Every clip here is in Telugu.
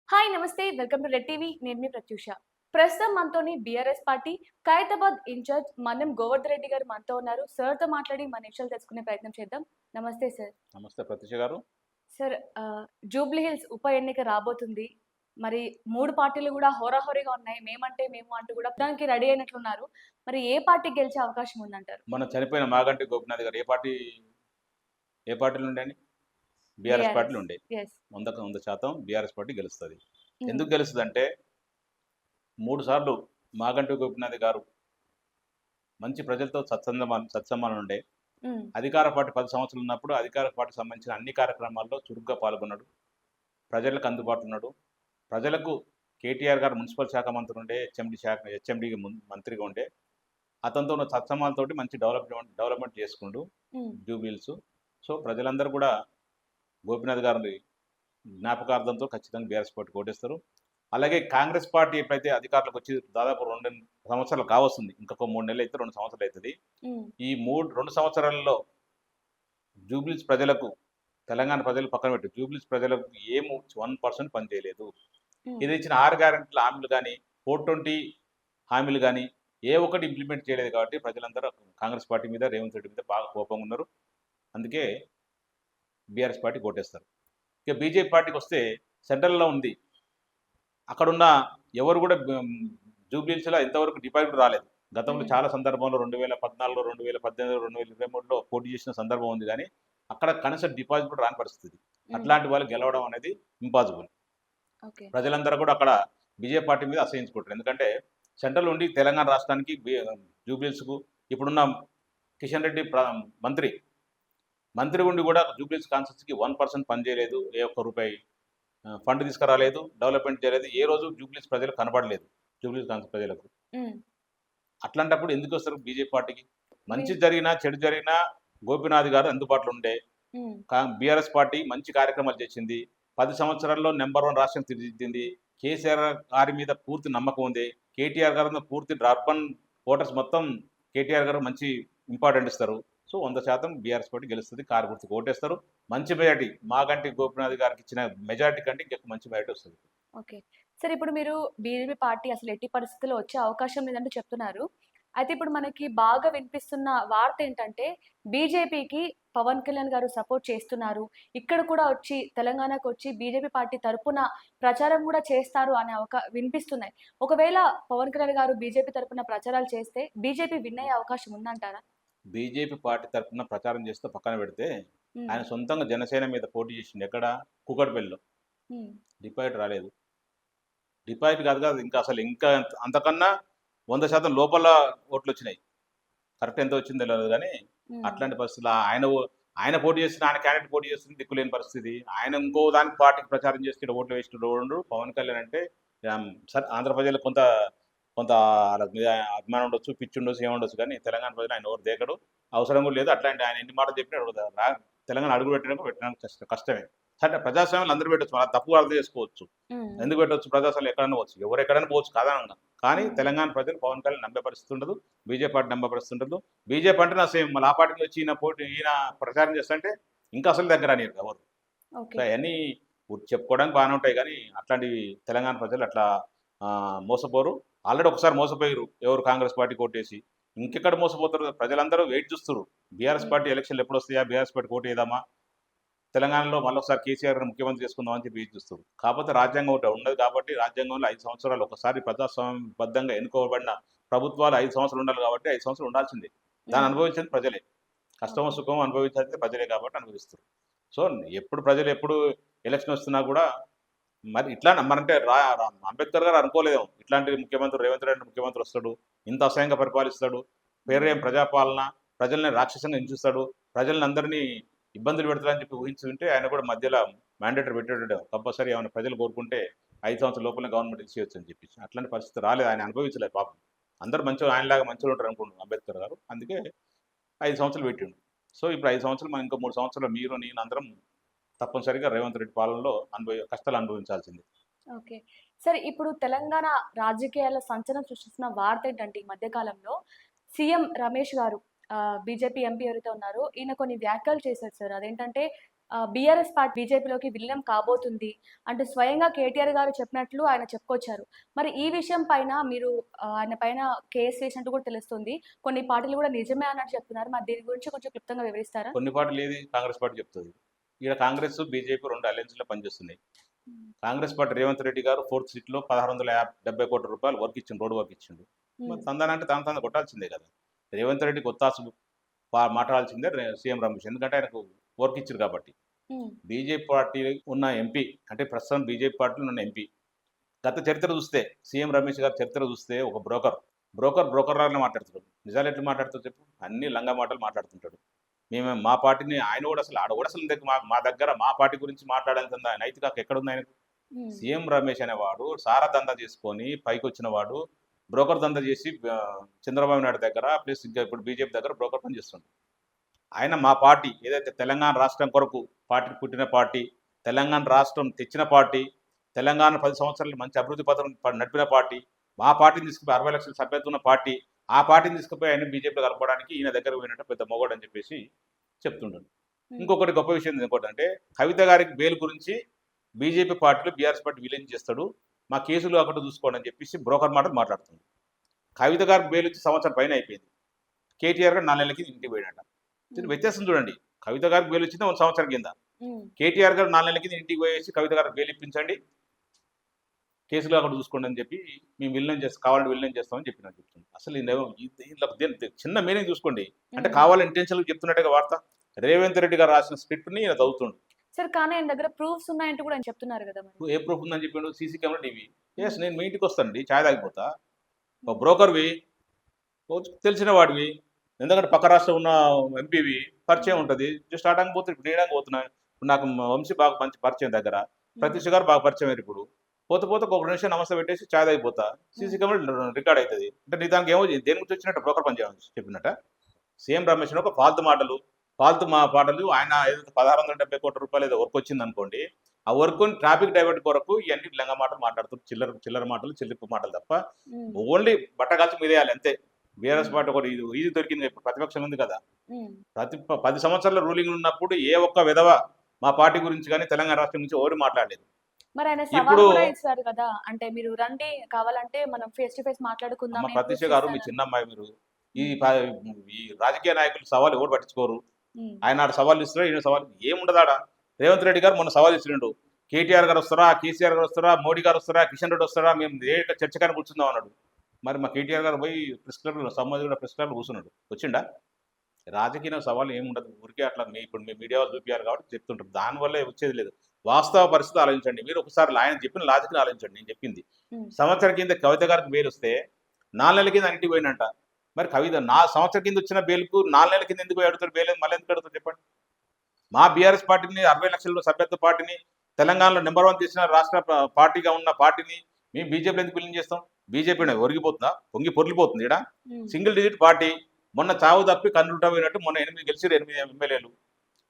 హాయ్ నమస్తే వెల్కమ్ టు రెడ్ టీవీ నేను మీ ప్రత్యూష. ప్రస్తుతం మనతోని BRS party Khairatabad incharge Mannam Govardhan Reddy garu మనతో ఉన్నారు. సార్‌తో మాట్లాడి మన విషయాలు తెలుసుకునే ప్రయత్నం చేద్దాం. నమస్తే సార్. నమస్తే ప్రత్యూష గారు. సార్ జూబ్లీ హిల్స్ ఉప ఎన్నిక రాబోతుంది. మరి 3 పార్టీలు గూడా హోరాహోరీగా ఉన్నాయి. మేమంటే మేము అంటూ గూడా దానికి రెడీ అయినట్లున్నారు. మరి ఏ పార్టీ గెలిచే అవకాశం ఉందంటారు? మన చనిపోయిన మాగంటి గోపినాథ్ గారు ఏ పార్టీలో ఉండేయండి? BRS BRS. పార్టీలో ఉండే. యెస్. 100కి 100% బీఆర్ఎస్ పార్టీ గెలుస్తది. హ్మ్. ఎందుకు గెలుస్తదంటే 3 సార్లు మాగంటి గోపినాథ్ గారు మంచి ప్రజలతో సత్సంబంధం ఉండే. హ్మ్. అధికార పార్టీ 10 సంవత్సరాలు ఉన్నప్పుడు అధికార పార్టీకి సంబంధించిన అన్ని కార్యక్రమాల్లో చురుగ్గా పాల్గొన్నాడు. ప్రజలకు అందుబాటులో ఉన్నాడు. ప్రజలకు కేటీఆర్ గారు మున్సిపల్ శాఖ మంత్రి ఉండే, హెచ్ఎండీ మంత్రిగా ఉండే. అతనితో ఉన్న సత్సంబంధాలతోటి మంచి డెవలప్‌మెంట్ చేసుకుండు హ్మ్. Jubilee hills. సో, ప్రజలందరూ కూడా గోపీనాథ్ గారిని జ్ఞాపకార్థంతో ఖచ్చితంగా బీఆర్ఎస్ పార్టీకి ఓటేస్తారు. అలాగే కాంగ్రెస్ పార్టీ ఎప్పుడైతే అధికారంలోకి వచ్చి దాదాపు 2 సంవత్సరాలు కావస్తుంది. ఇంకొక 3 నెలలు అయితే 2 సంవత్సరాలు అయితది. హ్మ్. ఈ 2 సంవత్సరాలలో జూబ్లీ హిల్స్ ప్రజలకు, తెలంగాణ ప్రజలు పక్కన పెట్టి జూబ్లీ హిల్స్ ప్రజలకు 1% పని చేయలేదు. హ్మ్. ఇది ఇచ్చిన 6 గ్యారెంటీల హామీలు గాని, 420 హామీలు గాని ఏ ఒక్కటి ఇంప్లిమెంట్ చేయలేదు కాబట్టి ప్రజలందరూ కాంగ్రెస్ పార్టీ మీద, రేవంత్ రెడ్డి మీద బాగా కోపంగా ఉన్నారు. అందుకే బీఆర్ఎస్ పార్టీకి ఓటేస్తారు. ఇక బీజేపీ పార్టీకొస్తే సెంట్రల్‌లో ఉంది. అక్కడున్న ఎవరు కూడా జూబ్లీ హిల్స్‌లో ఇంతవరకు డిపాజిట్ రాలేదు. గతంలో హ్మ్. చాలా సందర్భంలో 2014, 2018, 2023లో పోటీ చేసిన సందర్భం ఉంది గానీ, అక్కడ కనీస డిపాజిట్ కూడా రాని పరిస్థితి. హ్మ్. అట్లాంటి వాళ్ళు గెలవడం అనేది ఇంపాసిబుల్. ఓకే. ప్రజలందరూ కూడా అక్కడ బీజేపీ పార్టీ మీద అసహించుకుంటారు. ఎందుకంటే సెంట్రల్ ఉండి తెలంగాణ రాష్ట్రానికి జూబ్లీ హిల్స్‌కు ఇప్పుడున్న కిషన్ రెడ్డి మంత్రి. మంత్రి ఉండి కూడా జూబ్లీ హిల్స్ కాన్స్టిట్యూన్సీకి 1% పని చేయలేదు. ఏ ఒక్క రూపాయి ఫండ్ తీసుకురాలేదు. డెవలప్‌మెంట్ చేయలేదు. ఏ రోజు జూబ్లీ హిల్స్ ప్రజలకు కనపడలేదు. జూబ్లీ హిల్స్ ప్రజలకు. హ్మ్. అట్లాంటప్పుడు ఎందుకొస్తారు బీజేపీ పార్టీకి? మీ మంచి జరిగినా, చెడు జరిగినా గోపీనాథ్ గారు అందుబాటులో ఉండే. హ్మ్. బీఆర్ఎస్ పార్టీ మంచి కార్యక్రమాలు చేసింది. 10 సంవత్సరాల్లో నంబర్ 1 రాష్ట్రం తీర్చిదిద్దింది. కేసీఆర్ గారి మీద పూర్తి నమ్మకం ఉంది. కేటీఆర్ గారి మీద పూర్తి అర్బన్ ఓటర్స్ మొత్తం కేటీఆర్ గారు మంచి ఇంపార్టెంట్ ఇస్తారు. సో, 100% బీఆర్ఎస్ పార్టీ గెలుస్తది. కారు గుర్తుకు ఓటేస్తారు. మంచి మెజారిటీ మాగంటి గోపీనాథ్ గారికి ఇచ్చిన మెజారిటీ కంటే ఇంకెక్కువ మంచి మెజారిటీ వస్తది. ఓకే. సరే ఇప్పుడు మీరు బీజేపీ పార్టీ అసలు ఎట్టి పరిస్థితుల్లో వచ్చే అవకాశం లేదంటూ చెప్తున్నారు. అయితే ఇప్పుడు మనకి బాగా వినిపిస్తున్న వార్త ఏంటంటే, బీజేపీకి పవన్ కళ్యాణ్ గారు సపోర్ట్ చేస్తున్నారు. ఇక్కడ కూడా వచ్చి తెలంగాణకొచ్చి బీజేపీ పార్టీ తరపున ప్రచారం గూడా చేస్తారు అనే వినిపిస్తున్నాయి. ఒకవేళ పవన్ కళ్యాణ్ గారు బీజేపీ తరపున ప్రచారాలు చేస్తే బీజేపీ విన్ అయ్యే అవకాశం ఉందంటారా? బీజేపీ పార్టీ తరఫున ప్రచారం చేస్తూ పక్కన పెడితే, హ్మ్. ఆయన సొంతంగా జనసేన మీద పోటీ చేసిండు. ఎక్కడ? కూకట్పల్లిలో. హ్మ్. డిపాజిట్ రాలేదు. డిపాజిట్ కాదు కాదు ఇంకా అసలు ఇంకా అంతకన్నా 100% లోపల ఓట్లొచ్చినాయి. కరెక్ట్ ఎంత వచ్చిందో తెలవదు గానీ, హ్మ్. అట్లాంటి పరిస్థితుల్లో ఆయన పోటీ చేస్తున్న ఆయన క్యాండిడేట్ పోటీ చేస్తుంది దిక్కులేని పరిస్థితి. ఆయన ఇంకో దానికి పార్టీకి ప్రచారం చేసి ఈడ ఓట్లు వేసేటోడు పవన్ కళ్యాణ్ అంటే సరే ఆంధ్ర ప్రజలకు కొంత కొంత ఆళ్ళ మీద అభిమానం ఉండొచ్చు, పిచ్చి ఉండొచ్చు, ఏముండొచ్చు కానీ తెలంగాణ ప్రజలు ఆయన ఎవరు దేకడు. అవసరం కూడా లేదు. అట్లాంటి ఆయన ఎన్ని మాటలు చెప్పినా తెలంగాణ అడుగు పెట్టడానికి కష్టమే. సరే ప్రజాస్వామ్యంలో అందరూ పెట్టొచ్చు. మనం తప్పుగా అర్థం చేసుకోవచ్చు. హ్మ్. ఎందుకు పెట్టొచ్చు? ప్రజాస్వామ్యం ఎక్కడైనా పోవచ్చు. ఎవరు ఎక్కడైనా పోవచ్చు కాదనంగా. కానీ హ్మ్. తెలంగాణ ప్రజలు పవన్ కళ్యాణ్ నమ్మే పరిస్థితి ఉండదు. బీజేపీ పార్టీ నమ్మే పరిస్థితి ఉండదు. బీజేపీ అంటే నా సేమ్ మళ్ళీ ఆ పార్టీకి వచ్చి ఈయన ప్రచారం చేస్తుంటే ఇంకా అసలు దగ్గర రానియరు ఎవరు. So, okay. అయన్నీ చెప్పుకోవడానికి బాగానే ఉంటాయి కానీ అట్లాంటివి తెలంగాణ ప్రజలు అట్లా మోసపోరు. ఆల్రెడీ ఒకసారి మోసపోయారు. ఎవరు కాంగ్రెస్ పార్టీకి ఓటేసి. ఇంకెక్కడ మోసపోతారు? ప్రజలందరూ వెయిట్ చూస్తుర్రు. బీఆర్ఎస్ హ్మ్. పార్టీ ఎలక్షన్‌లు ఎప్పుడొస్తాయా? బీఆర్ఎస్ పార్టీకి ఓటేద్దామా? తెలంగాణలో మళ్ళొకసారి కేసీఆర్ గారిని ముఖ్యమంత్రి చేసుకుందాం అని చెప్పి చూస్తారు. కాకపోతే రాజ్యాంగం ఒకటి ఉన్నది కాబట్టి రాజ్యాంగంలో 5 సంవత్సరాలు ఒకసారి ప్రజాస్వామ్యబద్ధంగా ఎన్నుకోబడిన ప్రభుత్వాలు 5 సంవత్సరాలు ఉండాలి కాబట్టి 5 సంవత్సరాలు ఉండాల్సిందే. దాన్ని హ్మ్. అనుభవించేది ప్రజలే. కష్టమో, ఓకే. సుఖమో అనుభవించేది ప్రజలే కాబట్టి అనుభవిస్తారు. సో, ఎప్పుడు ఎలక్షన్ వస్తున్నా కూడా మరి ఇట్లా మరంటే అంబేద్కర్ గారు అనుకోలేదేమో. ఇట్లాంటి ముఖ్యమంత్రి రేవంత్ రెడ్డి ముఖ్యమంత్రి వస్తాడు. ఇంత అసహ్యంగా పరిపాలిస్తాడు. హ్మ్. పేరేం ప్రజాపాలన, ప్రజల్ని రాక్షసంగా హింసిస్తాడు. ప్రజలనందరినీ ఇబ్బందులు పెడతాడని చెప్పి ఊహించుంటే ఆయన కూడా మధ్యలో మ్యాండేటరీ పెట్టేటోడేమో. కంపల్సరీ ఏమైనా ప్రజలు కోరుకుంటే 5 సంవత్సరాల లోపలనే గవర్నమెంట్ ఇచ్చేయొచ్చు అని చెప్పేసి. అట్లాంటి పరిస్థితి రాలేదు. ఆయన అనుభవించలేదు పాపం. అందరూ మంచోళ్ళు ఆయనలాగా మంచోళ్ళు ఉంటారు అనుకుంటున్నాను అంబేద్కర్ గారు. అందుకే 5 సంవత్సరాలు పెట్టిండు. సో, ఇప్పుడు 5 సంవత్సరాలు మనం ఇంకో 3 సంవత్సరాలు మీరు, నేను అందరం తప్పనిసరిగా రేవంత్ రెడ్డి పాలనలో కష్టాలు అనుభవించాల్సిందే. ఓకే. సరే ఇప్పుడు తెలంగాణ రాజకీయాల్లో సంచలనం సృష్టిస్తున్న వార్త ఏంటంటే ఈ మధ్య కాలంలో సీఎం రమేష్ గారు బీజేపీ ఎంపీ ఎవరైతే ఉన్నారో ఈయన కొన్ని వ్యాఖ్యలు చేశారు సార్. అదేంటంటే బీఆర్ఎస్ పార్టీ బీజేపీలోకి విలీనం కాబోతుంది అంటూ స్వయంగా కేటీఆర్ గారు చెప్పినట్లు ఆయన చెప్పుకొచ్చారు. మరి ఈ విషయం పైన మీరు ఆయన పైన కేస్ వేసినట్టు కూడా తెలుస్తుంది. కొన్ని పార్టీలు కూడా నిజమే అన్నట్టు చెప్తున్నారు. మరి దీని గురించి కొంచెం క్లుప్తంగా వివరిస్తారా? కొన్ని పార్టీలు ఏది కాంగ్రెస్ పార్టీ చెప్తుంది. ఇక్కడ కాంగ్రెస్ బీజేపీ 2 అలయన్స్‌లో పనిచేస్తున్నాయి. హ్మ్. కాంగ్రెస్ పార్టీ రేవంత్ రెడ్డి గారు 4th సీట్‌లో 1670 కోట్ల రూపాయలు వర్క్ ఇచ్చిండు. రోడ్ వర్క్ ఇచ్చిండు. మరి హ్మ్. తందానంటే తాను కొట్టాల్సిందే కదా! రేవంత్ రెడ్డికి ఒత్తాసు మాట్లాడాల్సిందే సీఎం రమేష్. ఎందుకంటే ఆయనకు వర్క్ ఇచ్చారు కాబట్టి. హ్మ్. బీజేపీ పార్టీ ఉన్న ఎంపీ అంటే ప్రస్తుతం బీజేపీ పార్టీలో ఉన్న ఎంపీ గత చరిత్ర చూస్తే సీఎం రమేష్ గారి చరిత్ర చూస్తే ఒక బ్రోకర్ లాగానే మాట్లాడుతాడు. నిజాలు ఎట్లా మాట్లాడుతాడు చెప్పు? అన్ని లంగా మాటలు మాట్లాడుతుంటాడు. మేము మా పార్టీని ఆయన కూడా అసలు ఆడ కూడా అసలు మా దగ్గర మా పార్టీ గురించి మాట్లాడేంత నైతిక హక్కు ఎక్కడుంది ఆయనకు? హ్మ్. సీఎం రమేష్ అనేవాడు సారా దందా చేసుకొని పైకొచ్చిన వాడు. బ్రోకర్ దందా చేసి చంద్రబాబు నాయుడు దగ్గర ప్లస్ ఇంకా ఇప్పుడు బీజేపీ దగ్గర బ్రోకర్ పని చేస్తుండు. ఆయన మా పార్టీ ఏదైతే తెలంగాణ రాష్ట్రం కొరకు పార్టీ పుట్టిన పార్టీ, తెలంగాణ రాష్ట్రం తెచ్చిన పార్టీ, తెలంగాణ 10 సంవత్సరాలు మంచి అభివృద్ధి పథకం నడిపిన పార్టీ, మా పార్టీని తీసుకుపోయి 60 లక్షల సభ్యత్వం ఉన్న పార్టీ, ఆ పార్టీని తీసుకుపోయి ఆయన బీజేపీలో కలపడానికి ఈయన దగ్గర పోయినట్టు పెద్ద మొగోడు అని చెప్పేసి చెప్తుంటాడు. హ్మ్. ఇంకొకటి గొప్ప విషయం ఇంకోటంటే కవిత గారికి బెయిల్ గురించి బీజేపీ పార్టీలో బీఆర్ఎస్ పార్టీ విలీనం చేస్తాడు. మా కేసులు అక్కడ చూసుకోండి అని చెప్పేసి బ్రోకర్ మాటలు మాట్లాడుతుంది. కవిత గారికి బెయిల్ వచ్చి సంవత్సరం పైన అయిపోయింది. కేటీఆర్ గారు 4 నెలలకి ఇంటికి పోయినట. హ్మ్. వ్యత్యాసం చూడండి. కవిత గారికి బెయిల్ వచ్చింది 1 సంవత్సరం కింద. హ్మ్. కేటీఆర్ గారు 4 నెలల కింద ఇంటికి పోయేసి కవిత గారికి బెయిల్ ఇప్పించండి. కేసులు అక్కడ చూసుకోండి అని చెప్పి మేము విలీనం చేస్తాం కావాలంటే విలీనం చేస్తామని చెప్తుంది. అసలు చిన్న మీనింగ్ చూసుకోండి. అంటే హ్మ్. కావాలని ఇంటెన్షన్‌గా చెప్తున్నట్టుగా వార్త. రేవంత్ రెడ్డి గారు రాసిన స్క్రిప్ట్‌ని ఈయన చదువుతుండు. సరే కానీ ఆయన దగ్గర ప్రూఫ్స్ ఉన్నాయంటూ కూడా ఆయన చెప్తున్నారు గదా మరి. ఏ ప్రూఫ్ ఉందని చెప్పిండు? CC camera, TV. హ్మ్. నేను మీ ఇంటికి వస్తానండి. చాయ్ తాగిపోతా. ఒక హ్మ్. బ్రోకర్‌వి, తెలిసిన వాడివి. ఎందుకంటే పక్క రాష్ట్రం ఉన్న ఎంపీవి హ్మ్. పరిచయం ఉంటది. జస్ట్ ఆడడానికి పోతే ఇప్పుడు ఈడడానికి పోతున్నా. ఇప్పుడు నాకు వంశీ బాగా మంచి పరిచయం దగ్గర. హ్మ్. ప్రత్యూష్ గారు బాగా పరిచయం అయ్యారు ఇప్పుడు. పోతే ఒక నిమిషం నమస్తే పెట్టేసి చాయ్ తాగిపోతా. సీసీ హ్మ్. కెమెరా రికార్డ్ అయితది. అంటే నీ దానికి ఏమో దేని గురించి వచ్చినట్టు బ్రోకర్ పని చేయాలని చెప్పినట్టా? సీఎం రమేష్ ఒక ఫాల్తు మాటలు, పాటలు ఆయన ఏదైతే 1670 కోట్ల రూపాయలు ఏదో వర్క్ వచ్చిందనుకోండి. ఆ వర్క్‌ని ట్రాఫిక్ డైవర్ట్ కొరకు ఇయన్నీ లంగా మాటలు మాట్లాడుతూ చిల్లర మాటలు, చిల్లిపి మాటలు తప్ప హ్మ్. ఓన్లీ బట్టగాల్చి మీదేయాలి అంతే. బీఆర్ఎస్ హ్మ్. పార్టీ ఒకటి ఈజీ దొరికింది. ఇప్పుడు ప్రతిపక్షం ఉంది కదా! హ్మ్. 10 సంవత్సరాల రూలింగ్ ఉన్నప్పుడు ఏ ఒక్క విధవ మా పార్టీ గురించి గాని, తెలంగాణ రాష్ట్రం గురించి ఎవరు మాట్లాడలేదు. మరి ఆయన సవాల్ ఇప్పుడు గూడా ఇచ్చారు కదా! అంటే మీరు రండి కావాలంటే మనం ఫేస్ టు ఫేస్ మాట్లాడుకుందాం. నేను ప్రత్యూష ప్రూఫ్స్ గారు మీ ఇస్తానని. చిన్న అమ్మాయి మీరు. ఈ హ్మ్. ప ఈ రాజకీయ నాయకులు సవాల్ ఎవరు పట్టించుకోరు. హ్మ్. ఆయన ఆడ సవాల్ ఇస్తున్నాడు. ఈయన సవాల్ ఏముండదాడ. రేవంత్ రెడ్డి గారు మొన్న సవాల్ ఇచ్చిండు. కేటీఆర్ గారు వస్తారా? కేసీఆర్ గారు వస్తారా? మోడీ గారు వస్తారా? కిషన్ రెడ్డి వస్తారా? మేము చర్చకని కూర్చుందాం అన్నాడు. మరి మా కేటీఆర్ గారు పోయి ప్రెస్ క్లబ్‌లో సంబంధించిన ప్రెస్ క్లబ్‌లో కూర్చున్నాడు. వచ్చిండా? రాజకీయ సవాల్ ఏముండదు. ఊరికే అట్లా ఇప్పుడు మీ మీడియా వాళ్ళు చూపియారు కాబట్టి చెప్తుంటారు. దానివల్ల వచ్చేది లేదు. వాస్తవ పరిస్థితి ఆలోచించండి. మీరు ఒకసారి ఆయన చెప్పిన లాజిక్‌ని ఆలోచించండి. నేను చెప్పింది. హ్మ్. సంవత్సరం కింద కవిత గారికి బెయిల్ వస్తే 4 నెలల కింద ఇంటికి పోయిండంట. మరి కవిత సంవత్సరం కింద వచ్చిన బెయిల్‌కు 4 నెలల కింద ఎందుకు అడుగుతారు బెయిల్ మళ్ళీ ఎందుకు అడుగుతారు చెప్పండి? మా బీఆర్ఎస్ పార్టీని 60 లక్షల సభ్యత్వ పార్టీని తెలంగాణలో నంబర్ 1 చేసిన రాష్ట్ర పార్టీగా ఉన్న పార్టీని మేము బీజేపీలో ఎందుకు విలీనం చేస్తాం? బీజేపీ ఒరిగిపోతుందా? పొంగి పొర్లిపోతుంది ఈడ. హ్మ్. సింగిల్ డిజిట్ పార్టీ మొన్న చావు తప్పి కన్నుట పోయినట్టు మొన్న 8 గెలిచిర్రు 8 ఎమ్మెల్యేలు.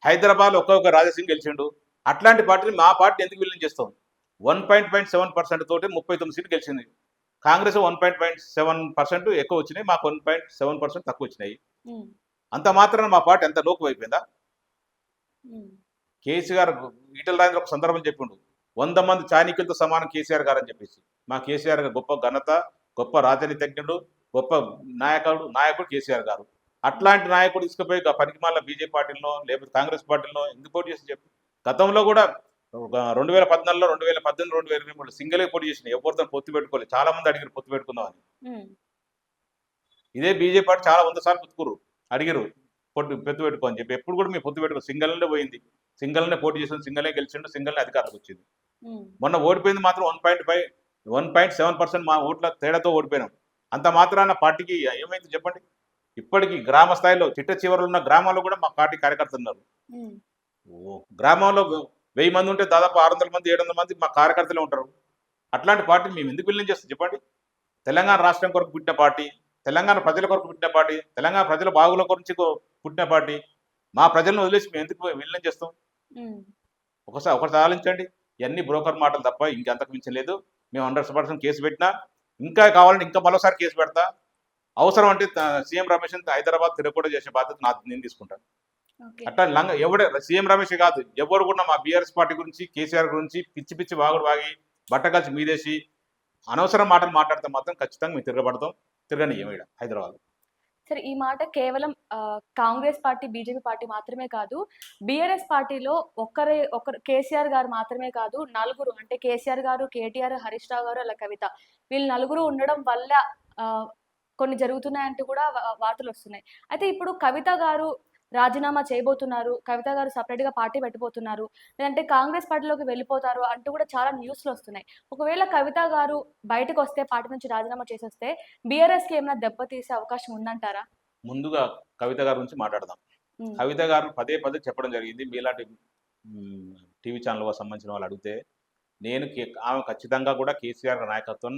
హైదరాబాద్ ఒక్కొక్క రాజాసింగ్ గెలిచిండు. అట్లాంటి పార్టీని మా పార్టీ ఎందుకు విలీనం చేస్తాం? 1.7% తోటి 39 సీట్లు గెలిచింది. కాంగ్రెస్ 1.7% ఎక్కువ వచ్చినాయి. మాకు 1.7% తక్కువ వచ్చినాయి. హ్మ్. అంత మాత్రాన మా పార్టీ ఎంత లోకు అయిపోయిందా? హ్మ్. కేసీఆర్ ఈటల రాజేంద్ర ఒక సందర్భం చెప్పిండు. 100 మంది చాణక్యులతో సమానం కేసీఆర్ గారు అని చెప్పేసి. మా కేసీఆర్ గారు గొప్ప ఘనత, గొప్ప రాజనీతిజ్ఞుడు, గొప్ప నాయకుడు కేసీఆర్ గారు. హ్మ్. అట్లాంటి నాయకుడు తీసుకుపోయి పనికిమాలిన బీజేపీ పార్టీలో లేకపోతే కాంగ్రెస్ పార్టీలో ఎందుకు పోటీ చేసి చెప్పు? గతంలో కూడా 2014లో, 2018, 2023 సింగిల్‌గా పోటీ చేసినాయి. ఎవరితో పొత్తు పెట్టుకోలేదు. చాలా మంది అడిగారు పొత్తు పెట్టుకుందామని. హ్మ్. ఇదే బీజేపీ పార్టీ చాలా 100 సార్లు అడిగిరు. పొత్తు పెట్టుకో అని చెప్పి. ఎప్పుడు కూడా మేము పొత్తు పెట్టుకో సింగిల్‌లోనే పోయింది. సింగిల్‌లోనే పోటీ చేసింది. సింగిల్‌నే గెలిచిండు. సింగిల్‌నే అధికారంలోకి వచ్చింది. హ్మ్. మొన్న ఓడిపోయింది మాత్రం 1.7% మా ఓట్ల తేడాతో ఓడిపోయినాం. అంత మాత్రాన పార్టీకి ఏమైంది చెప్పండి? ఇప్పటికి గ్రామ స్థాయిలో చిట్ట చివరలో ఉన్న గ్రామాల్లో కూడా మా పార్టీ కార్యకర్తలు ఉన్నారు. హ్మ్. గ్రామంలో 1000 మంది ఉంటే దాదాపు 600 మంది, 700 మంది మా కార్యకర్తలే ఉంటారు. అట్లాంటి పార్టీని మేము ఎందుకు విలీనం చేస్తాం చెప్పండి? తెలంగాణ రాష్ట్రం కొరకు పుట్టిన పార్టీ, తెలంగాణ ప్రజల కొరకు పుట్టిన పార్టీ, తెలంగాణ ప్రజల బాగుల గురించి పుట్టిన పార్టీ. మా ప్రజలను వదిలేసి మేము ఎందుకు విలీనం చేస్తాం? హ్మ్. ఒకసారి ఆలోచించండి. ఇయన్నీ బ్రోకర్ మాటలు తప్ప ఇంకంతకు మించి లేదు. మేము 100% కేసు పెట్టినా, ఇంకా కావాలంటే ఇంకా మరోసారి కేసు పెడతా. అవసరం అంటే సీఎం రమేష్‌ని హైదరాబాద్ తిరగకుండా చేసే బాధ్యత నేను తీసుకుంటాను. ఓకే. అట్లా లంగ ఎవడే సీఎం రమేష్ కాదు, ఎవరు కూడా మా బీఆర్ఎస్ పార్టీ గురించి కేసీఆర్ గురించి పిచ్చి పిచ్చి వాగుడు వాగి బట్టకలిసి మీదేసి అనవసరం మాటలు మాట్లాడితే మాత్రం ఖచ్చితంగా మేము తిరగబడతాం, తిరగనియ్యం ఈడ హైదరాబాద్. సరే ఈ మాట కేవలం కాంగ్రెస్ పార్టీ, బీజేపీ పార్టీ మాత్రమే కాదు. బీఆర్ఎస్ పార్టీలో ఒకరు కేసీఆర్ గారు మాత్రమే కాదు. నలుగురు అంటే కేసీఆర్ గారు, కేటీఆర్, హరీష్ రావు గారు, అలా కవిత. వీళ్ళు నలుగురు ఉండడం వల్ల ఆహ్, కొన్ని జరుగుతున్నాయంటూ కూడా వార్తలొస్తున్నాయి. అయితే ఇప్పుడు కవిత గారు రాజీనామా చేయబోతున్నారు. కవిత గారు సెపరేట్‌గా పార్టీ పెట్టబోతున్నారు. లేదంటే కాంగ్రెస్ పార్టీలోకి వెళ్ళిపోతారు అంటూ కూడా చాలా న్యూస్‌లొస్తున్నాయి. ఒకవేళ కవిత గారు బయటకొస్తే పార్టీ నుంచి రాజీనామా చేసేస్తే బీఆర్ఎస్‌కి ఏమైనా దెబ్బతీసే అవకాశం ఉందంటారా? ముందుగా కవిత గారి గురించి మాట్లాడదాం. హ్మ్. కవిత గారు పదే పదే చెప్పడం జరిగింది. మీలాంటి టీవీ ఛానల్ సంబంధించిన వాళ్ళు అడిగితే, నేను ఆమె ఖచ్చితంగా కూడా కేసీఆర్ గారి నాయకత్వం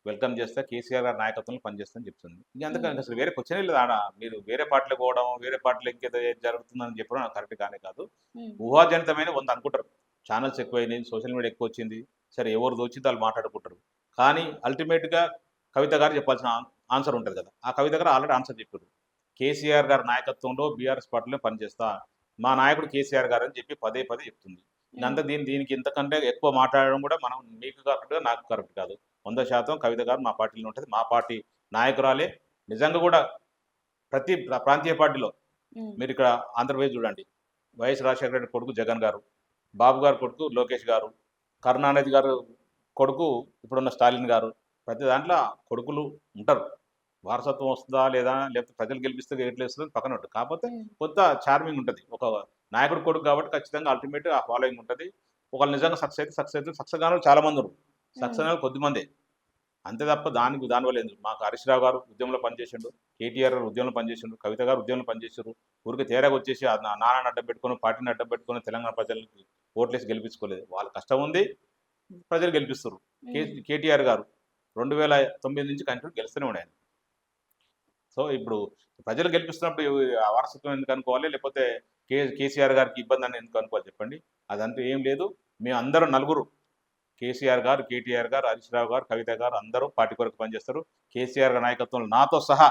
వెల్కమ్ చేస్తా, కేసీఆర్ గారి నాయకత్వంలో పనిచేస్తా అని చెప్తుంది. ఇంక హ్మ్. అందుకని అసలు వేరే క్వశ్చనే లేదు ఆడ. మీరు వేరే పార్టీలకు పోవడం, వేరే పార్టీలో ఇంకేదో జరుగుతుందని చెప్పడం నాకు కరెక్ట్ కానే కాదు. హ్మ్. ఊహాజనితమైన 100 అనుకుంటారు. ఛానల్స్ ఎక్కువైనాయి, సోషల్ మీడియా ఎక్కువొచ్చింది. సరే ఎవరు దోచింది వాళ్ళు మాట్లాడుకుంటారు. కానీ అల్టిమేట్‌గా కవిత గారు చెప్పాల్సిన ఆన్సర్ ఉంటది కదా! ఆ కవిత గారు ఆల్రెడీ ఆన్సర్ చెప్పారు. కేసీఆర్ గారి నాయకత్వంలో బీఆర్ఎస్ పార్టీలో పనిచేస్తా. మా నాయకుడు కేసీఆర్ గారు అని చెప్పి పదే పదే చెప్తుంది. హ్మ్. దీనికి ఇంతకంటే ఎక్కువ మాట్లాడడం కూడా మనం మీకు కరెక్ట్‌గా నాకు కరెక్ట్ కాదు. 100% కవిత గారు మా పార్టీలో ఉంటది. మా పార్టీ నాయకురాలే. నిజంగా కూడా ప్రతి ప్రాంతీయ పార్టీలో హ్మ్. మీరిక్కడ ఆంధ్రప్రదేశ్ చూడండి. వైఎస్ రాజశేఖర రెడ్డి కొడుకు జగన్ గారు, బాబు గారి కొడుకు లోకేష్ గారు, కరుణానిధి గారు కొడుకు ఇప్పుడున్న స్టాలిన్ గారు. ప్రతి దాంట్లో కొడుకులు ఉంటారు. వారసత్వం వస్తుందా లేదా? లేకపోతే ప్రజలు గెలిపిస్తే ఎట్లేస్తుందని పక్కన పెట్టు. కాకపోతే హ్మ్. కొంత చార్మింగ్ ఉంటది. ఒక నాయకుడి కొడుకు కాబట్టి ఖచ్చితంగా అల్టిమేట్ ఆ ఫాలోయింగ్ ఉంటది. ఒకళ్ళు నిజంగా సక్సెస్ అయితే సక్సెస్ కానోళ్ళు చాలా మంది ఉన్నారు. సక్సెస్ హ్మ్. అయినోళ్ళు కొద్దిమందే. అంతే తప్ప దానివల్ల ఏంది మాకు హరీష్ రావు గారు ఉద్యమంలో పనిచేసిండు, కేటీఆర్ గారు ఉద్యమంలో పనిచేసిండు, కవిత గారు ఉద్యమంలో పనిచేసారు. ఊరికి తేరాగా వచ్చేసి నాన్నని అడ్డం పెట్టుకొని, పార్టీని అడ్డం పెట్టుకొని తెలంగాణ ప్రజలకి ఓట్లేసి గెలిపించుకోలేదు. వాళ్ళ కష్టం ఉంది, ప్రజలు గెలిపిస్తారు. హ్మ్. కేటీఆర్ గారు 2009 నుంచి కంటిన్యూ గెలుస్తూనే ఉండే ఆయన. సో ఇప్పుడు ప్రజలు గెలిపిస్తున్నప్పుడు ఆ వారసత్వం ఎందుకు అనుకోవాలి? లేకపోతే కేసీఆర్ గారికి ఇబ్బంది అని ఎందుకు అనుకోవాలి చెప్పండి? అదంటూ ఏం లేదు. మేమందరం నలుగురు కేసీఆర్ గారు, కేటీఆర్ గారు, హరీష్ రావు గారు, కవిత గారు అందరూ పార్టీ కొరకు పనిచేస్తారు. కేసీఆర్ గారి నాయకత్వంలో నాతో సహా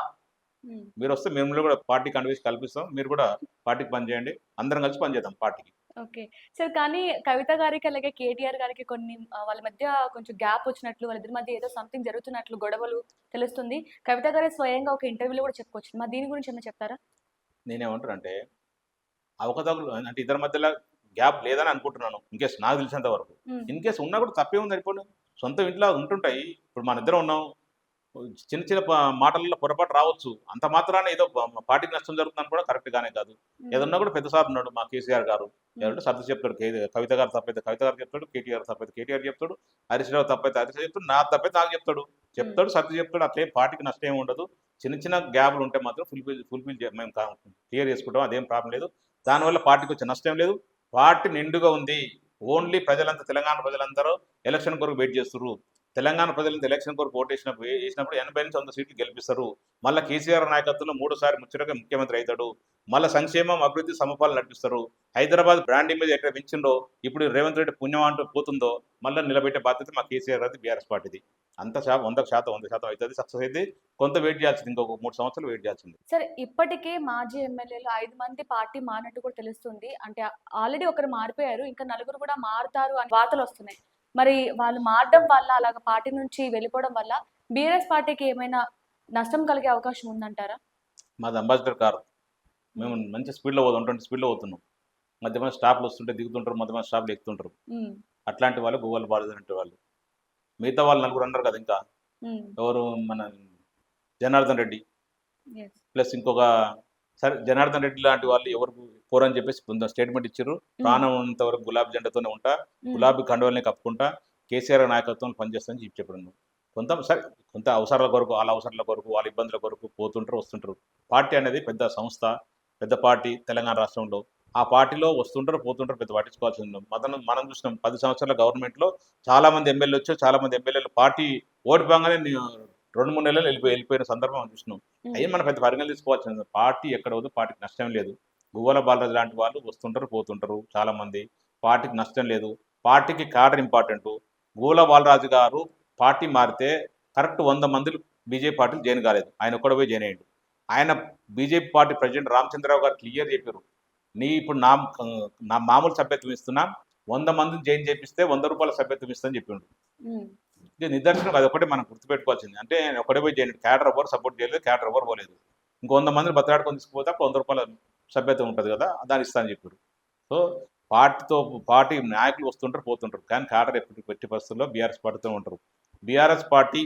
హ్మ్. మీరొస్తే మిమ్మల్ని కూడా పార్టీ కండువేసి కల్పిస్తాం. మీరు కూడా పార్టీకి పనిచేయండి. అందరం కలిసి పనిచేద్దాం పార్టీకి. ఓకే. సరే కానీ కవిత గారికి, అలాగే కేటీఆర్ గారికి కొన్ని వాళ్ళ మధ్య కొంచెం గ్యాప్ వచ్చినట్లు, వాళ్ళిద్దరి మధ్య ఏదో సంథింగ్ జరుగుతున్నట్లు గొడవలు తెలుస్తుంది. కవిత గారే స్వయంగా ఒక ఇంటర్వ్యూలో కూడా చెప్పుకొచ్చింది. మరి దీని గురించి ఏమైనా చెప్తారా? నేనేమంటానంటే అవకతవకలు అంటే ఇద్దరి మధ్యలో గ్యాప్ లేదని అనుకుంటున్నాను. ఇన్‌కేస్ నాకు తెలిసినంత వరకు. హ్మ్. ఇన్‌కేస్ ఉన్నా కూడా తప్పేముంది అనుకోండి. సొంత ఇంట్లో ఉంటుంటాయి. ఇప్పుడు మనిద్దరం ఉన్నాం. చిన్న చిన్న మాటలలో పొరపాటు రావచ్చు. అంత మాత్రాన ఏదో పార్టీకి నష్టం జరుగుతుందని కూడా కరెక్ట్ గానే కాదు. హ్మ్. ఏదన్నా కూడా పెద్ద సార్ ఉన్నాడు మా కేసీఆర్ గారు. హ్మ్. ఏదంటే సర్ది చెప్తాడు. కవిత గారు తప్పైతే కవిత గారు చెప్తాడు. కేటీఆర్ తప్పైతే కేటీఆర్ చెప్తాడు. హరీష్ రావు తప్పైతే హరీష్ రావు చెప్తాడు. నాది తప్పైతే నాకు చెప్తాడు. హ్మ్. చెప్తాడు, సర్ది చెప్తాడు. అట్లేం పార్టీకి నష్టం ఏమి ఉండదు. చిన్న చిన్న గ్యాప్‌లు ఉంటే మాత్రం ఫుల్‌ఫిల్ మేము క్లియర్ చేసుకుంటాం. అదేం ప్రాబ్లమ్ లేదు. దానివల్ల పార్టీకి వచ్చే నష్టం లేదు. పార్టీ నిండుగా ఉంది. ఓన్లీ ప్రజలంతా తెలంగాణ ప్రజలందరూ ఎలక్షన్ కొరకు వెయిట్ చేస్తుర్రు. తెలంగాణ ప్రజలంతా ఎలక్షన్ కొరకు ఏసినప్పుడు 80-100 సీట్లు గెలిపిస్తారు. మళ్ళా కేసీఆర్ నాయకత్వంలో మూడోసారి ముచ్చటగా ముఖ్యమంత్రి అయితాడు. మళ్ళా సంక్షేమం, అభివృద్ధి, సమపాలన నడిపిస్తారు. హైదరాబాద్ బ్రాండ్ ఇమేజ్ ఎట్లా పెంచిండో, ఇప్పుడు రేవంత్ రెడ్డి పుణ్యం అంటూ పోతుందో, మళ్ళా నిలబెట్టే బాధ్యత మా కేసీఆర్ గారిది, బీఆర్ఎస్ పార్టీది. అంత 100% అయితది. సక్సెస్ అయిద్ది. కొంత వెయిట్ చేయాల్సింది. ఇంకొక 3 సంవత్సరాలు వెయిట్ చేయాల్సింది. సరే ఇప్పటికే మాజీ ఎమ్మెల్యేలు 5 మంది పార్టీ మారినట్టు కూడా తెలుస్తుంది. అంటే ఆల్రెడీ ఒకరు మారిపోయారు. ఇంకా నలుగురు కూడా మారుతారు అని వార్తలొస్తున్నాయి. మరి వాళ్ళు మారడం వల్ల, అలాగా పార్టీ నుంచి వెళ్ళిపోవడం వల్ల బీఆర్ఎస్ పార్టీకి ఏమైనా నష్టం కలిగే అవకాశం ఉందంటారా? మాది అంబాసిడర్ కారు. హ్మ్. మేము మంచి స్పీడ్‌లో పోతాం. 120 స్పీడ్‌లో పోతున్నాం. మధ్య మధ్య స్టాప్‌లు వస్తుంటే దిగుతుంటారు. మధ్య మధ్య స్టాప్‌లు ఎక్కుతుంటారు. హ్మ్. అట్లాంటి వాళ్ళు గూగుల్ బాధితులంటే వాళ్ళు. మిగతా వాళ్ళు నలుగురు అన్నారు కదా ఇంకా. హ్మ్. ఎవరు మన జనార్దన్ రెడ్డి యెస్. ప్లస్ ఇంకొక సరే జనార్దన్ రెడ్డి లాంటి వాళ్ళు ఎవరు పోరని చెప్పేసి కొంత స్టేట్మెంట్ ఇచ్చారు. హ్మ్. ప్రాణం ఉన్నంత వరకు గులాబీ జెండాతోనే ఉంటా. హ్మ్. గులాబీ కండువాలనే కప్పుకుంటా. కేసీఆర్ నాయకత్వంలో పనిచేస్తానని చెప్పాడు. కొంత అవసరాల కొరకు, వాళ్ళ అవసరాల కొరకు, వాళ్ళ ఇబ్బందుల కొరకు పోతుంటారు, వస్తుంటారు. పార్టీ అనేది పెద్ద సంస్థ, పెద్ద పార్టీ తెలంగాణ రాష్ట్రంలో. ఆ పార్టీలో వస్తుంటారు, పోతుంటారు. పెద్ద పట్టించుకోవాల్సింది. మనం చూసినాం 10 సంవత్సరాల గవర్నమెంట్‌లో చాలా మంది ఎమ్మెల్యేలు వచ్చారు. చాలా మంది ఎమ్మెల్యేలు పార్టీ ఓడిపోగానే 2, 3 నెలల్లో వెళ్ళిపోయిన సందర్భం మనం చూసినాం. హ్మ్. అయ్యి మనం పెద్ద పరిగణన తీసుకోవాల్సింది. పార్టీ ఎక్కడ పోదు, పార్టీకి నష్టం లేదు. గువ్వల బాలరాజు లాంటి వాళ్ళు వస్తుంటారు, పోతుంటారు చాలామంది. పార్టీకి నష్టం లేదు. పార్టీకి క్యాడర్ ఇంపార్టెంటు. గువ్వల బాలరాజు గారు పార్టీ మారితే కరెక్ట్ 100 మందిలు బీజేపీ పార్టీలో జాయిన్ కాలేదు. ఆయన ఒక్కడే పోయి జాయిన్ అయ్యిండు. ఆయన బీజేపీ పార్టీ ప్రెసిడెంట్ రామచంద్రరావు గారు క్లియర్ చెప్పారు. ఇప్పుడు నా మామూలు సభ్యత్వం ఇస్తున్నా, 100 మందిని జాయిన్ చేపిస్తే 100 రూపాయల సభ్యత్వం ఇస్తా అని చెప్పిండు. ఉమ్, ఇది నిదర్శనం, అదొకటే మనం గుర్తుపెట్టుకోవాల్సింది. అంటే నేను ఒకటే పోయి చేయండి, క్యాడర్ ఎవరు సపోర్ట్ చేయలేదు, క్యాడర్ ఎవరు పోలేదు. ఇంకో 100 మందిని బతలాడుకొని తీసుకుపోతే అప్పుడు 100 రూపాయల సభ్యత్వం ఉంటుంది కదా, దాన్ని ఇస్తా అని చెప్పారు. సో పార్టీ నాయకులు వస్తుంటారు పోతుంటారు, కానీ క్యాడర్ ఎట్టి పరిస్థితుల్లో బీఆర్ఎస్ పార్టీతో ఉంటారు. బీఆర్ఎస్ పార్టీ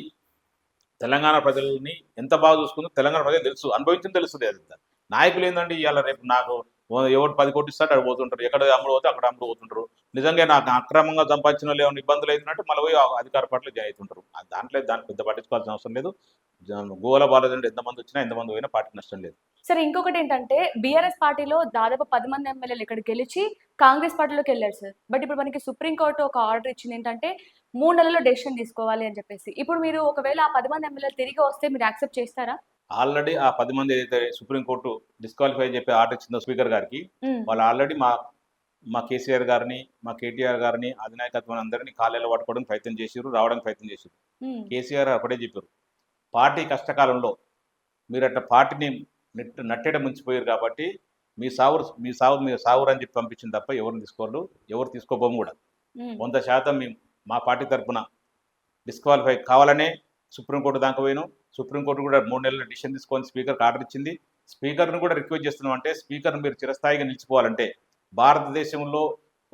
తెలంగాణ ప్రజల్ని ఎంత బాగా చూసుకుందో తెలంగాణ ప్రజలు తెలుసు, అనుభవించింది తెలుస్తుంది. అది నాయకులు ఏంటంటే ఇవాళ రేపు నాకు ఎవరు 10 కోట్లు ఇస్తాడు అక్కడ పోతుంటారు, ఎక్కడ అమ్ముడు పోతే అక్కడ అమ్ముడు పోతుంటారు. నిజంగా నాకు అక్రమంగా సంపాదించిన వాళ్ళు ఏమైనా ఇబ్బందులు అవుతున్నట్టు మళ్ళీ పోయి అధికార పార్టీలో జాయిన్ అవుతుంటారు. దాన్ని పెద్ద పట్టించుకోవాల్సిన అవసరం లేదు. గోల బాలేదంటే ఎంతమంది వచ్చినా ఎంతమంది పోయినా పార్టీ నష్టం లేదు. సరే, ఇంకొకటి ఏంటంటే బీఆర్ఎస్ పార్టీలో దాదాపు 10 మంది ఎమ్మెల్యేలు ఇక్కడ గెలిచి కాంగ్రెస్ పార్టీలోకి వెళ్ళారు సార్. బట్ ఇప్పుడు మనకి సుప్రీంకోర్టు ఒక ఆర్డర్ ఇచ్చింది ఏంటంటే 3 నెలల్లో డెసిషన్ తీసుకోవాలి అని చెప్పేసి. ఇప్పుడు మీరు ఒకవేళ ఆ 10 మంది ఎమ్మెల్యేలు తిరిగి వస్తే మీరు యాక్సెప్ట్ చేస్తారా? ఆల్రెడీ ఆ 10 మంది ఏదైతే సుప్రీంకోర్టు డిస్క్వాలిఫై అని చెప్పి ఆర్డర్ ఇచ్చిందో స్పీకర్ గారికి, ఉమ్, వాళ్ళు ఆల్రెడీ మా కేసీఆర్ గారిని, మా కేటీఆర్ గారిని, అధినాయకత్వం అందరినీ కాళ్ళలో పట్టుకోవడానికి ప్రయత్నం చేసారు, రావడానికి ప్రయత్నం చేశారు. ఉమ్, కేసీఆర్ అప్పుడే చెప్పారు, పార్టీ కష్టకాలంలో మీరు అట్లా పార్టీని నట్టేట ముంచిపోయారు కాబట్టి మీ సావురు అని చెప్పి పంపించింది తప్ప ఎవరిని తీసుకోరు, ఎవరు తీసుకోబోము కూడా. ఉమ్, 100% మేము మా పార్టీ తరఫున డిస్క్వాలిఫై కావాలనే సుప్రీంకోర్టు దాకా పోయినాం. సుప్రీంకోర్టు కూడా 3 నెలల డిసిషన్ తీసుకొని స్పీకర్కి ఆర్డర్ ఇచ్చింది. స్పీకర్ను కూడా రిక్వెస్ట్ చేస్తున్నాం, అంటే స్పీకర్ మీరు చిరస్థాయిగా నిలిచిపోవాలంటే భారతదేశంలో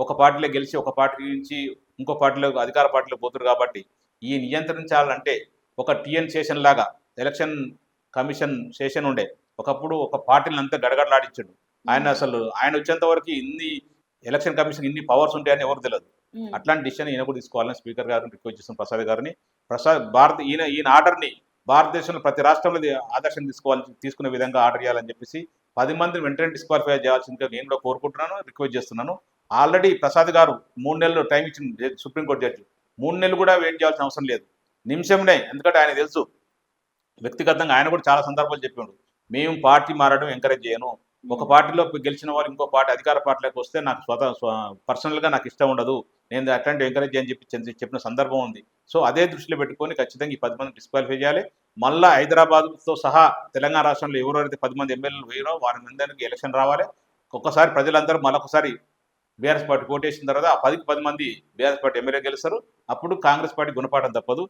ఒక పార్టీలో గెలిచి ఒక పార్టీ నుంచి ఇంకో పార్టీలో అధికార పార్టీలో పోతున్నారు కాబట్టి ఈ నియంత్రించాలంటే ఒక టీఎన్ సెషన్ లాగా ఎలక్షన్ కమిషన్ సెషన్ ఉండే, ఒకప్పుడు ఒక పార్టీని అంతా గడగడలాడించాడు ఆయన వచ్చేంత వరకు ఇన్ని ఎలక్షన్ కమిషన్ ఇన్ని పవర్స్ ఉంటాయని ఎవరు తెలియదు. ఉమ్. అట్లాంటి డిసిషన్ ఈయన కూడా తీసుకోవాలని స్పీకర్ గారిని రిక్వెస్ట్ చేస్తున్నాం, ప్రసాద్ గారిని. ఈయన ఆర్డర్ని భారతదేశంలో ప్రతి రాష్ట్రంలో ఆదర్శం తీసుకునే విధంగా ఆర్డర్ చేయాలని చెప్పేసి 10 మందిని వెంటనే డిస్క్వాలిఫై చేయాల్సిందిగా నేను కూడా కోరుకుంటున్నాను, రిక్వెస్ట్ చేస్తున్నాను. ఆల్రెడీ ప్రసాద్ గారు 3 నెలలు టైం ఇచ్చిన సుప్రీంకోర్టు జడ్జి, 3 నెలలు కూడా వెయిట్ చేయాల్సిన అవసరం లేదు, నిమిషంనే. ఎందుకంటే ఆయన తెలుసు, వ్యక్తిగతంగా ఆయన కూడా చాలా సందర్భాలు చెప్పాడు, మేము పార్టీ మారడం ఎంకరేజ్ చేయను, ఒక పార్టీలో గెలిచిన వాళ్ళు ఇంకో పార్టీ అధికార పార్టీలోకి వస్తే నాకు పర్సనల్గా నాకు ఇష్టం ఉండదు, నేను అట్లాంటి ఎంకరేజ్ చేయని చెప్పిన సందర్భం ఉంది. సో అదే దృష్టిలో పెట్టుకొని ఖచ్చితంగా ఈ 10 మంది డిస్క్వాలిఫై చేయాలి. మళ్ళీ హైదరాబాద్తో సహా తెలంగాణ రాష్ట్రంలో ఎవరైతే 10 మంది ఎమ్మెల్యేలు వేయరో వారి అందరికీ ఎలక్షన్ రావాలి. ఒక్కసారి ప్రజలందరూ మరొకసారి బీఆర్ఎస్ పార్టీ ఓటేసిన తర్వాత ఆ 10కి 10 మంది బీఆర్ఎస్ పార్టీ ఎమ్మెల్యే గెలుస్తారు. అప్పుడు కాంగ్రెస్ పార్టీ గుణపాఠం తప్పదు.